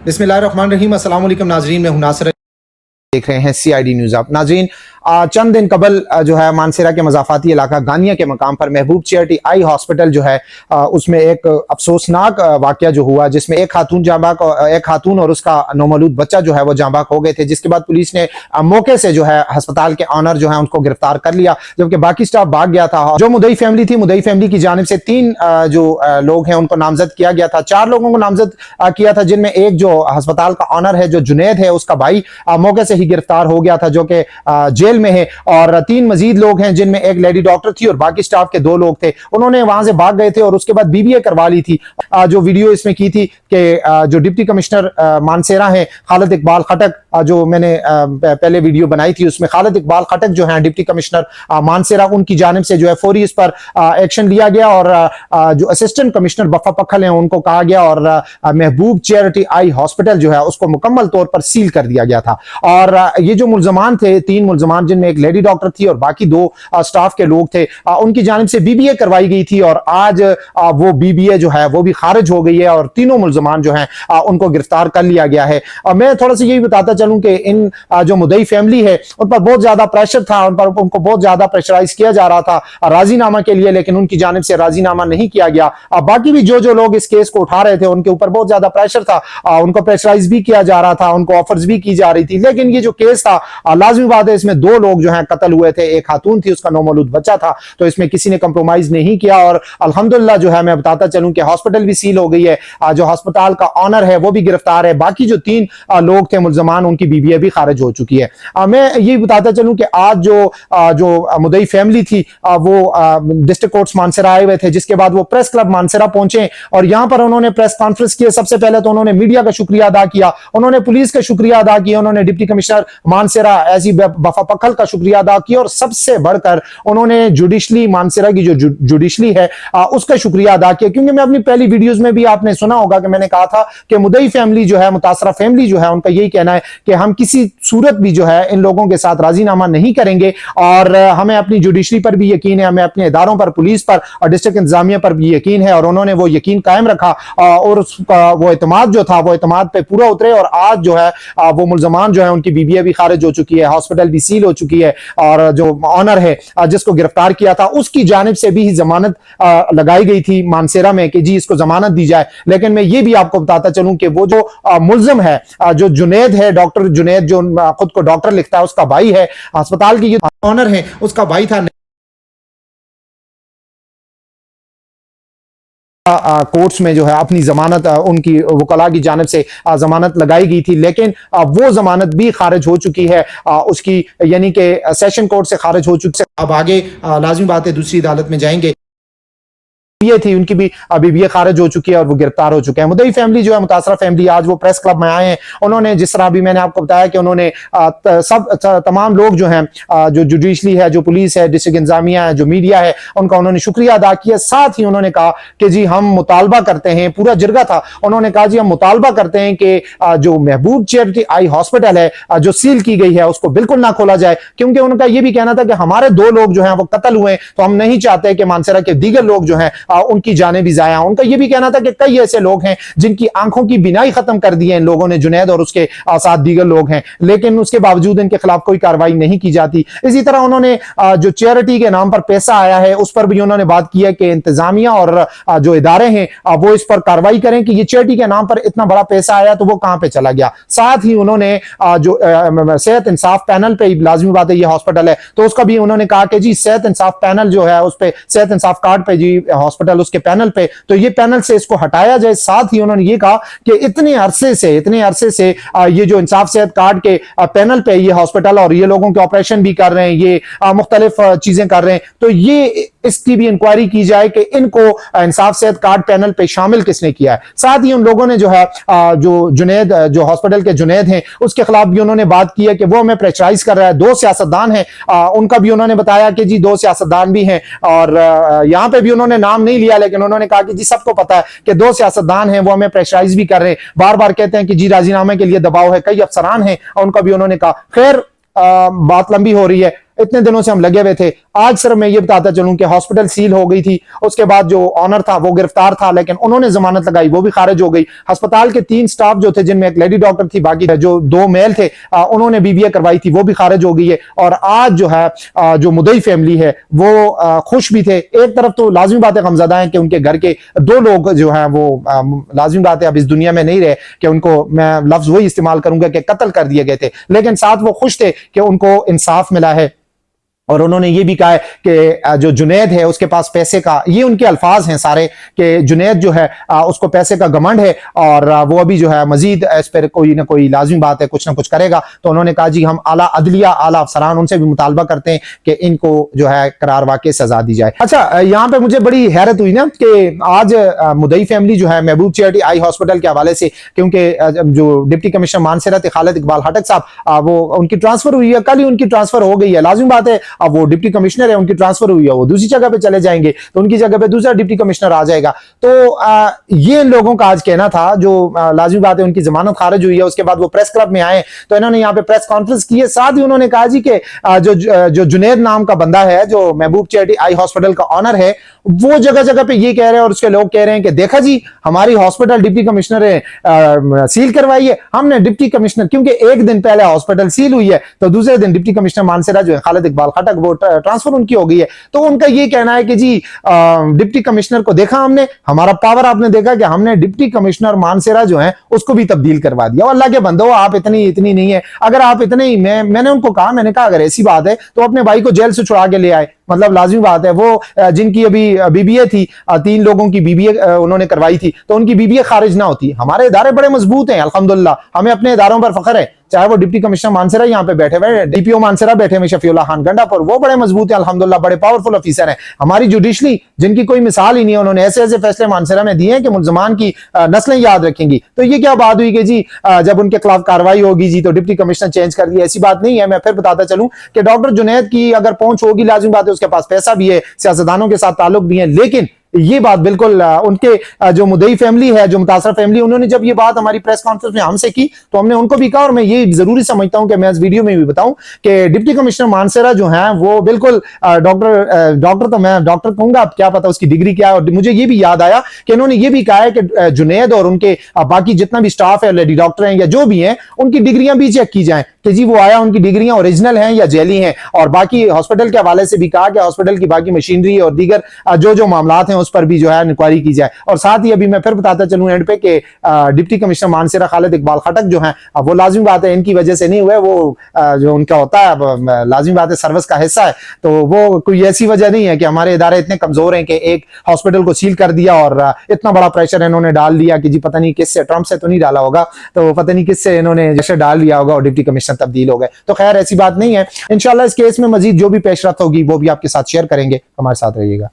बिस्मिल्लाहिर्रहमानिर्रहीम। अस्सलाम वालेकुम नाजरीन, मैं हूं नासिर, देख रहे हैं CID न्यूज़ आप। नाजरीन, चंद दिन कबल जो है मानसेरा के मज़ाफ़ाती इलाका गानिया के मकाम पर महबूब चैरिटी आई हॉस्पिटल जो है उसमें एक अफसोसनाक वाक़या जो हुआ, जिसमें एक खातून और उसका नौमौलूद बच्चा जो है वो जांबाक हो गए थे, जिसके बाद पुलिस ने मौके से जो है अस्पताल के ऑनर जो है उनको गिरफ्तार कर लिया, जबकि बाकी स्टाफ भाग गया था। जो मुदई फैमिली थी, मुदई फैमिली की जानिब से 3 जो लोग हैं उनको नामजद किया गया था। 4 लोगों को नामजद किया था, जिनमें एक जो अस्पताल का ऑनर है, जो जुनैद है, उसका भाई मौके से ही गिरफ्तार हो गया था, जो कि जेल में है। और 3 मजीद लोग हैं, जिनमें एक लेडी डॉक्टर थी और बाकी स्टाफ के 2 लोग थे। उन्होंने वहां से भाग गए थे और उसके बाद BBA करवा ली थी। जो वीडियो इसमें की थी कि जो डिप्टी कमिश्नर मानसेरा है खालिद इकबाल खटक, जो मैंने पहले वीडियो बनाई थी, उसमें खालिद इकबाल खटक जो है डिप्टी कमिश्नर मानसेरा, उनकी जानिब से जो है फौरी इस पर एक्शन लिया गया और जो असिस्टेंट कमिश्नर बफा पखल हैं उनको कहा गया और महबूब चैरिटी आई हॉस्पिटल जो है उसको मुकम्मल तौर पर सील कर दिया गया था। और ये जो मुल्जमान थे, 3 मुल्जमान, जिनमें एक लेडी डॉक्टर थी और बाकी 2 स्टाफ के लोग थे, उनकी जानिब से BBA करवाई गई थी और आज वो BBA जो है वो भी खारिज हो गई है और तीनों मुल्जमान जो हैं उनको गिरफ्तार कर लिया गया है। मैं थोड़ा सा यही बताता चलूं कि इन जो मुदई फैमिली है उन पर बहुत ज्यादा प्रेशर था, उनको बहुत ज्यादा प्रेशराइज किया जा रहा था राजीनामा के लिए, लेकिन उनकी जानिब से राजीनामा नहीं किया गया। बाकी भी जो लोग इस केस को उठा रहे थे उनके ऊपर बहुत ज्यादा प्रेशर था, उनको प्रेशराइज भी किया जा रहा था, उनको ऑफर्स भी की जा रही थी, लेकिन ये जो केस था लाजमी बात है इसमें 2 लोग जो हैं कत्ल हुए थे, एक खातून थी, उसका नौमौलूद बच्चा था, तो इसमें किसी ने कंप्रोमाइज नहीं किया। और अल्हम्दुलिल्लाह जो है मैं बताता चलूं कि हॉस्पिटल भी सील हो गई है, जो अस्पताल का ऑनर है वो भी गिरफ्तार है, बाकी जो 3 लोग थे मुल्जमान उनकी BBA भी खारिज हो चुकी है। मैं ये बताता चलूं कि आज जो मुदई फैमिली थी वो डिस्ट्रिक्ट कोर्ट्स मानसेरा आए हुए थे, जिसके बाद वो प्रेस क्लब मानसेरा पहुंचे और यहां पर उन्होंने प्रेस कॉन्फ्रेंस की। सबसे पहले तो उन्होंने मीडिया का शुक्रिया अदा किया, उन्होंने पुलिस का शुक्रिया अदा किया, उन्होंने डिप्टी कमिश्नर मानसेरा ऐसी बफा पखल का शुक्रिया अदा किया और सबसे बढ़कर उन्होंने जुडिशली मानसेरा की जो जुडिशली है उसका शुक्रिया अदा किया। क्योंकि मैं अपनी पहली वीडियोस में भी आपने सुना होगा कि मैंने कहा था कि मुदई फैमिली जो है, मुतासरा फैमिली जो है, उनका यही कहना है कि हम किसी सूरत भी जो है इन लोगों के साथ राजीनामा नहीं करेंगे और हमें अपनी जुडिशरी पर भी यकीन है, हमें अपने इदारों पर, पुलिस पर और डिस्ट्रिक्ट इंतजामिया पर भी यकीन है। और उन्होंने वो यकीन कायम रखा और वो एतमाद जो था वो एतमाद पे पूरा उतरे और आज जो है वो मुल्जमान जो है उनकी BBA भी खारिज हो चुकी है, हॉस्पिटल भी सील हो चुकी है और जो ऑनर है जिसको गिरफ्तार किया था उसकी जानिब से भी जमानत लगाई गई थी मानसेरा में कि जी इसको जमानत दी जाए। लेकिन मैं ये भी आपको बताता चलूं कि वो जो मुल्जिम है, जो जुनैद है, डॉक्टर जुनैद, जो खुद को डॉक्टर लिखता है, उसका भाई है, अस्पताल की ऑनर है, उसका भाई था। कोर्ट्स में जो है अपनी जमानत उनकी वकला की जानिब से जमानत लगाई गई थी, लेकिन वो जमानत भी खारिज हो चुकी है उसकी, यानी कि सेशन कोर्ट से खारिज हो चुकी है। अब आगे लाजमी बात है दूसरी अदालत में जाएंगे, ये थी उनकी भी BBA खारिज हो चुकी है और वो गिरफ्तार हो चुके हैं। मुदई फैमिली जो है, मुतासरा फैमिली, आज वो प्रेस क्लब में आए हैं। उन्होंने जिस तरह भी मैंने आपको बताया कि उन्होंने तमाम लोग जो हैं, जो जुडिशली है, जो पुलिस है, डिस्ट्रिक्ट इंतजामिया है, जो मीडिया है, उनका उन्होंने शुक्रिया अदा किया। साथ ही उन्होंने कहा कि जी हम मुतालबा करते हैं, पूरा जिरगा था, उन्होंने कहा जी हम मुतालबा करते हैं कि जो महबूब चैरिटी आई हॉस्पिटल है जो सील की गई है उसको बिल्कुल ना खोला जाए, क्योंकि उनका यह भी कहना था कि हमारे 2 लोग जो हैं वो कत्ल हुए, तो हम नहीं चाहते कि मानसेरा के दीगर लोग जो हैं उनकी जाने भी जाया। उनका यह भी कहना था कि कई ऐसे लोग हैं जिनकी आंखों की बिनाई खत्म कर दी है इन लोगों ने, जुनैद और उसके साथ दीगर लोग हैं, लेकिन उसके बावजूद इनके खिलाफ कोई कार्रवाई नहीं की जाती। इसी तरह उन्होंने जो चैरिटी के नाम पर पैसा आया है उस पर भी उन्होंने बात की है कि इंतजामिया और जो इदारे हैं वो इस पर कार्रवाई करें कि ये चैरिटी के नाम पर इतना बड़ा पैसा आया तो वो कहां पे चला गया। साथ ही उन्होंने जो सेहत इंसाफ पैनल पे, लाजमी बात है ये हॉस्पिटल है, तो उसका भी उन्होंने कहा कि जी सेहत इंसाफ पैनल जो है उस पे, सेहत इंसाफ कार्ड पे जी हॉस्पिटल उसके पैनल पे, तो ये पैनल से इसको हटाया जाए। साथ ही उन्होंने ये कहा कि इतने अरसे से ये जो इंसाफ सेहत कार्ड के पैनल पे ये हॉस्पिटल और ये लोगों के ऑपरेशन भी कर रहे हैं, ये मुख्तलिफ चीजें कर रहे हैं, तो ये इसकी भी इंक्वायरी की जाए कि इनको इंसाफ सेहत कार्ड पैनल पे शामिल किसने किया है। साथ ही उन लोगों ने जो है जो जुनैद, जो हॉस्पिटल के जुनैद हैं, उसके खिलाफ भी उन्होंने बात की है कि वो हमें प्रेशराइज कर रहा है। 2 सियासतदान हैं, उनका भी उन्होंने बताया कि जी 2 सियासतदान भी हैं और यहां पे भी उन्होंने नाम नहीं लिया, लेकिन उन्होंने कहा कि जी सबको पता है कि 2 सियासतदान हैं वो हमें प्रेशराइज भी कर रहे हैं, बार बार कहते हैं कि जी राजीनामे के लिए दबाव है, कई अफसरान हैं, उनका भी उन्होंने कहा। खैर बात लंबी हो रही है, इतने दिनों से हम लगे हुए थे। आज सिर्फ मैं ये बताता चलूं कि हॉस्पिटल सील हो गई थी, उसके बाद जो ऑनर था वो गिरफ्तार था, लेकिन उन्होंने जमानत लगाई, वो भी खारिज हो गई। अस्पताल के 3 स्टाफ जो थे, जिनमें एक लेडी डॉक्टर थी, बाकी जो 2 मेल थे, उन्होंने बीबीए करवाई थी, वो भी खारिज हो गई है। और आज जो है जो मुदई फैमिली है वो खुश भी थे। एक तरफ तो लाजमी बात है गमज़दा है कि उनके घर के 2 लोग जो हैं वो लाजमी बात है अब इस दुनिया में नहीं रहे कि उनको, मैं लफ्ज वही इस्तेमाल करूंगा कि कत्ल कर दिए गए थे, लेकिन साथ वो खुश थे कि उनको इंसाफ मिला है। और उन्होंने ये भी कहा है कि जो जुनैद है उसके पास पैसे का, ये उनके अल्फाज हैं सारे, कि जुनैद जो है उसको पैसे का घमंड है और वो अभी जो है मजीद इस पर कोई ना कोई लाजिमी बात है कुछ ना कुछ करेगा। तो उन्होंने कहा जी हम आला अदलिया, आला अफसरान, उनसे भी मुतालबा करते हैं कि इनको जो है करार वाक़ई सजा दी जाए। अच्छा, यहाँ पे मुझे बड़ी हैरत हुई ना कि आज मुदई फैमिली जो है महबूब चैरिटी आई हॉस्पिटल के हवाले से, क्योंकि जो डिप्टी कमिश्नर मानसरा थे खालिद इकबाल खटक साहब, वो उनकी ट्रांसफर हुई है, कल ही उनकी ट्रांसफर हो गई है। लाजिमी बात है अब वो डिप्टी कमिश्नर है, उनकी ट्रांसफर हुई है, वो दूसरी जगह पे चले जाएंगे, तो उनकी जगह पे दूसरा डिप्टी कमिश्नर आ जाएगा। तो ये लोगों का आज कहना था, जो लाजिमी बात है उनकी जमानत खारिज हुई है, उसके बाद वो प्रेस क्लब में आए, तो इन्होंने यहाँ पे प्रेस कॉन्फ्रेंस की है। साथ ही उन्होंने कहा जी कि जो जुनैद नाम का बंदा है, जो महबूब चैरिटी आई हॉस्पिटल का ऑनर है, वो जगह जगह पे ये कह रहे हैं और उसके लोग कह रहे हैं कि देखा जी हमारी हॉस्पिटल डिप्टी कमिश्नर ने सील करवाई है, हमने डिप्टी कमिश्नर, क्योंकि एक दिन पहले हॉस्पिटल सील हुई है तो दूसरे दिन डिप्टी कमिश्नर मानसरा जो है खालिद इकबाल खटक, वो ट्रांसफर उनकी हो गई है। तो उनका ये कहना है कि जी डिप्टी कमिश्नर को देखा हमने, हमारा पावर आपने देखा कि हमने डिप्टी कमिश्नर मानसरा जो है उसको भी तब्दील करवा दिया। और अल्लाह के बंदो, आप इतनी नहीं है, अगर आप इतने ही, मैंने उनको कहा, मैंने कहा अगर ऐसी बात है तो अपने भाई को जेल से छुड़ा के ले आए। मतलब लाजिमी बात है, वो जिनकी अभी बीबीए थी, 3 लोगों की बीबीए उन्होंने करवाई थी, तो उनकी बीबीए खारिज ना होती। हमारे इदारे बड़े मजबूत हैं अल्हम्दुलिल्लाह, हमें अपने इदारों पर फख्र है, चाहे वो डिप्टी कमिश्नर मानसरा यहाँ पे बैठे हुए, डीपीओ मानसरा बैठे हुए शफीउल्लाह खान गंडापुर, वो बड़े मजबूत है अल्हम्दुलिल्लाह, बड़े पावरफुल ऑफिसर हैं। हमारी जुडिशली, जिनकी कोई मिसाल ही नहीं है, उन्होंने ऐसे ऐसे फैसले मानसरा में दिए हैं कि मुल्जमान की नस्लें याद रखेंगी। तो ये क्या बात हुई कि जी जब उनके खिलाफ कार्रवाई होगी जी तो डिप्टी कमिश्नर चेंज कर दिया, ऐसी बात नहीं है। मैं फिर बताता चलूं कि डॉक्टर जुनैद की अगर पहुंच होगी, लाजिम बात है उसके पास पैसा भी है, सियासतदानों के साथ ताल्लुक भी है, लेकिन ये बात बिल्कुल उनके जो मुदई फैमिली है, जो मुतासर फैमिली, उन्होंने जब ये बात हमारी प्रेस कॉन्फ्रेंस में हमसे की तो हमने उनको भी कहा, और मैं ये जरूरी समझता हूं कि मैं इस वीडियो में भी बताऊं कि डिप्टी कमिश्नर मानसरा जो है वो बिल्कुल डॉक्टर तो मैं डॉक्टर कहूंगा, अब क्या पता उसकी डिग्री क्या है। और मुझे ये भी याद आया कि इन्होंने ये भी कहा है कि जुनैद और उनके बाकी जितना भी स्टाफ है, लेडी डॉक्टर हैं या जो भी हैं, उनकी डिग्रियां भी चेक की जाए कि जी वो आया उनकी डिग्रियां ओरिजिनल हैं या जेली हैं। और बाकी हॉस्पिटल के हवाले से भी कहा कि हॉस्पिटल की बाकी मशीनरी और दीगर जो मामलात हैं उस पर भी जो है इंक्वायरी की जाए। और साथ ही अभी मैं फिर बताता चलूं एंड पे कि डिप्टी कमिश्नर मानसरा खालिद इकबाल खटक जो है, वो लाजिमी बात है इनकी वजह से नहीं हुए, वो जो उनका होता है लाजिमी बात है सर्विस का हिस्सा है, तो वो कोई ऐसी वजह नहीं है कि हमारे इदारे इतने कमजोर हैं कि एक हॉस्पिटल को सील कर दिया और इतना बड़ा प्रेशर इन्होंने डाल दिया कि जी पता नहीं किससे, ट्रंप से तो नहीं डाला होगा, तो पता नहीं किससे इन्होंने जैसे डाल दिया होगा और डिप्टी कमिश्नर तब्दील हो गए। तो खैर ऐसी बात नहीं है, इंशाल्लाह इस केस में मजीद जो भी पेशरफ्त होगी वो भी आपके साथ शेयर करेंगे। हमारे साथ रहिएगा।